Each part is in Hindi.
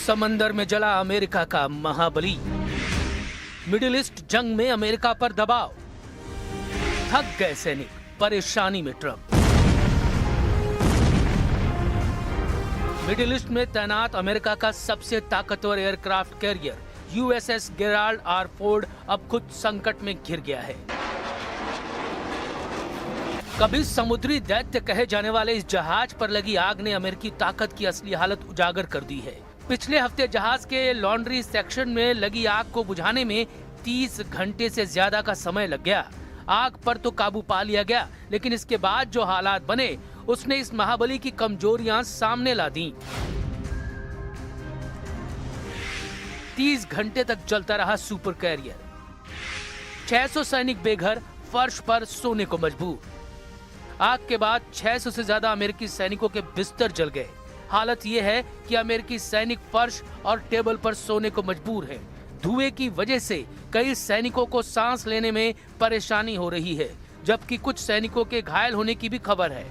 समंदर में जला अमेरिका का महाबली। मिडिल ईस्ट जंग में अमेरिका पर दबाव। थक गए सैनिक, परेशानी में ट्रंप। मिडिल ईस्ट में तैनात अमेरिका का सबसे ताकतवर aircraft carrier USS Gerald R Ford अब खुद संकट में घिर गया है। कभी समुद्री दैत्य कहे जाने वाले इस जहाज पर लगी आग ने अमेरिकी ताकत की असली हालत उजागर कर दी है। पिछले हफ्ते जहाज के लॉन्ड्री सेक्शन में लगी आग को बुझाने में 30 घंटे से ज्यादा का समय लग गया। आग पर तो काबू पा लिया गया, लेकिन इसके बाद जो हालात बने उसने इस महाबली की कमजोरियां सामने ला दी। 30 घंटे तक चलता रहा सुपर कैरियर। 600 सैनिक बेघर, फर्श पर सोने को मजबूर। आग के बाद 600 से ज्यादा अमेरिकी सैनिकों के बिस्तर जल गए। हालत यह है कि अमेरिकी सैनिक फर्श और टेबल पर सोने को मजबूर हैं। धुएं की वजह से कई सैनिकों को सांस लेने में परेशानी हो रही है, जबकि कुछ सैनिकों के घायल होने की भी खबर है।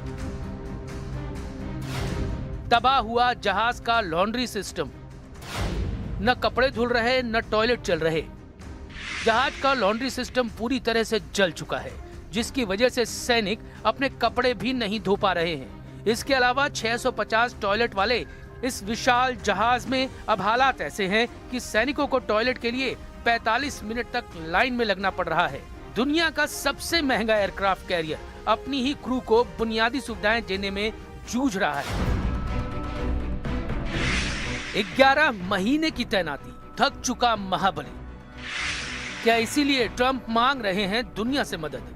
तबाह हुआ जहाज का लॉन्ड्री सिस्टम। न कपड़े धुल रहे, न टॉयलेट चल रहे। जहाज का लॉन्ड्री सिस्टम पूरी तरह से जल चुका है, जिसकी वजह से सैनिक अपने कपड़े भी नहीं धो पा रहे हैं। इसके अलावा 650 टॉयलेट वाले इस विशाल जहाज में अब हालात ऐसे हैं कि सैनिकों को टॉयलेट के लिए 45 मिनट तक लाइन में लगना पड़ रहा है। दुनिया का सबसे महंगा एयरक्राफ्ट कैरियर अपनी ही क्रू को बुनियादी सुविधाएं देने में जूझ रहा है। 11 महीने की तैनाती, थक चुका महाबली। क्या इसीलिए ट्रंप मांग रहे हैं दुनिया से मदद?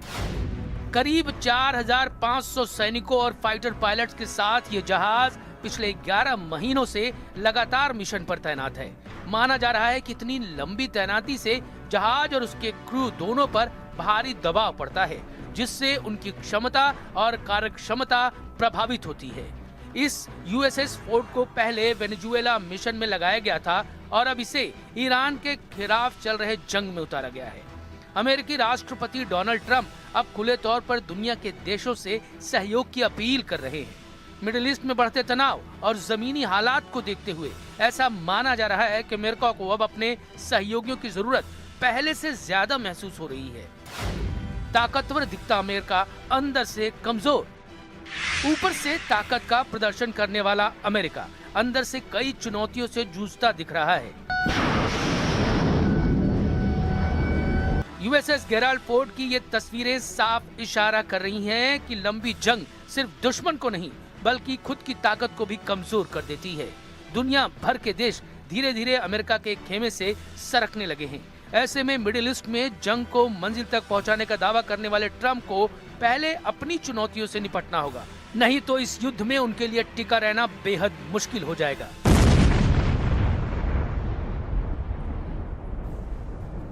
करीब 4500 सैनिकों और फाइटर पायलट्स के साथ ये जहाज पिछले 11 महीनों से लगातार मिशन पर तैनात है। माना जा रहा है कि इतनी लंबी तैनाती से जहाज और उसके क्रू दोनों पर भारी दबाव पड़ता है, जिससे उनकी क्षमता और कार्यक्षमता प्रभावित होती है। इस यूएसएस फोर्ड को पहले वेनेजुएला मिशन में लगाया गया था और अब इसे ईरान के खिलाफ चल रहे जंग में उतारा गया है। अमेरिकी राष्ट्रपति डोनाल्ड ट्रंप अब खुले तौर पर दुनिया के देशों से सहयोग की अपील कर रहे हैं। मिडिल ईस्ट में बढ़ते तनाव और जमीनी हालात को देखते हुए ऐसा माना जा रहा है कि अमेरिका को अब अपने सहयोगियों की जरूरत पहले से ज्यादा महसूस हो रही है। ताकतवर दिखता अमेरिका अंदर से कमजोर। ऊपर से ताकत का प्रदर्शन करने वाला अमेरिका अंदर से कई चुनौतियों से जूझता दिख रहा है। यूएसएस गेराल्ड फोर्ड की ये तस्वीरें साफ इशारा कर रही हैं कि लंबी जंग सिर्फ दुश्मन को नहीं बल्कि खुद की ताकत को भी कमजोर कर देती है। दुनिया भर के देश धीरे धीरे अमेरिका के खेमे से सरकने लगे हैं। ऐसे में मिडिल ईस्ट में जंग को मंजिल तक पहुंचाने का दावा करने वाले ट्रंप को पहले अपनी चुनौतियों से निपटना होगा, नहीं तो इस युद्ध में उनके लिए टिका रहना बेहद मुश्किल हो जाएगा।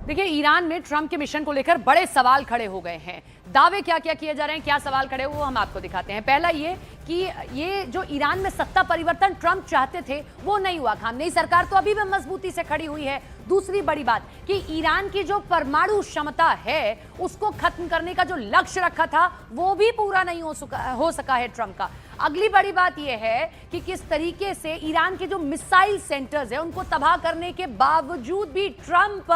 देखिए, ईरान में ट्रंप के मिशन को लेकर बड़े सवाल खड़े हो गए हैं। दावे क्या क्या किए जा रहे हैं, क्या सवाल खड़े हुए, वो हम आपको दिखाते हैं। पहला ये कि ये जो ईरान में सत्ता परिवर्तन ट्रंप चाहते थे वो नहीं हुआ। खामनेई सरकार तो अभी भी मजबूती से खड़ी हुई है। दूसरी बड़ी बात कि ईरान की जो परमाणु क्षमता है उसको खत्म करने का जो लक्ष्य रखा था वो भी पूरा नहीं हो सका है ट्रंप का। अगली बड़ी बात यह है कि किस तरीके से ईरान के जो मिसाइल सेंटर्स है उनको तबाह करने के बावजूद भी ट्रंप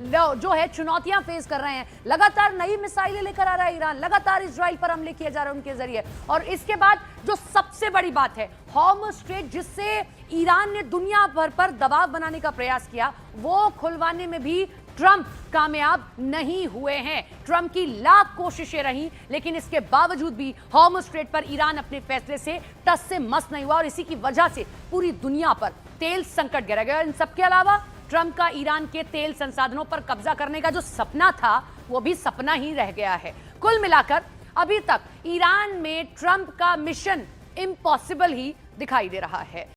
जो है चुनौतियां फेस कर रहे हैं। लगातार नई मिसाइलें लेकर आ रहा है ईरान, लगातार इजराइल पर हमले किए जा रहे हैं उनके जरिए। और इसके बाद जो सबसे बड़ी बात है हॉर्मुज़ स्ट्रेट, जिससे ईरान ने दुनिया भर पर दबाव बनाने का प्रयास किया, वो खुलवाने में भी ट्रंप कामयाब नहीं हुए हैं। ट्रंप की लाख कोशिशें रही, लेकिन इसके बावजूद भी हॉर्मुज़ स्ट्रेट पर ईरान अपने फैसले से टस से मस नहीं हुआ और इसी की वजह से पूरी दुनिया पर तेल संकट गिरा गया। इन सबके अलावा ट्रंप का ईरान के तेल संसाधनों पर कब्जा करने का जो सपना था वो भी सपना ही रह गया है। कुल मिलाकर अभी तक ईरान में ट्रंप का मिशन इम्पॉसिबल ही दिखाई दे रहा है।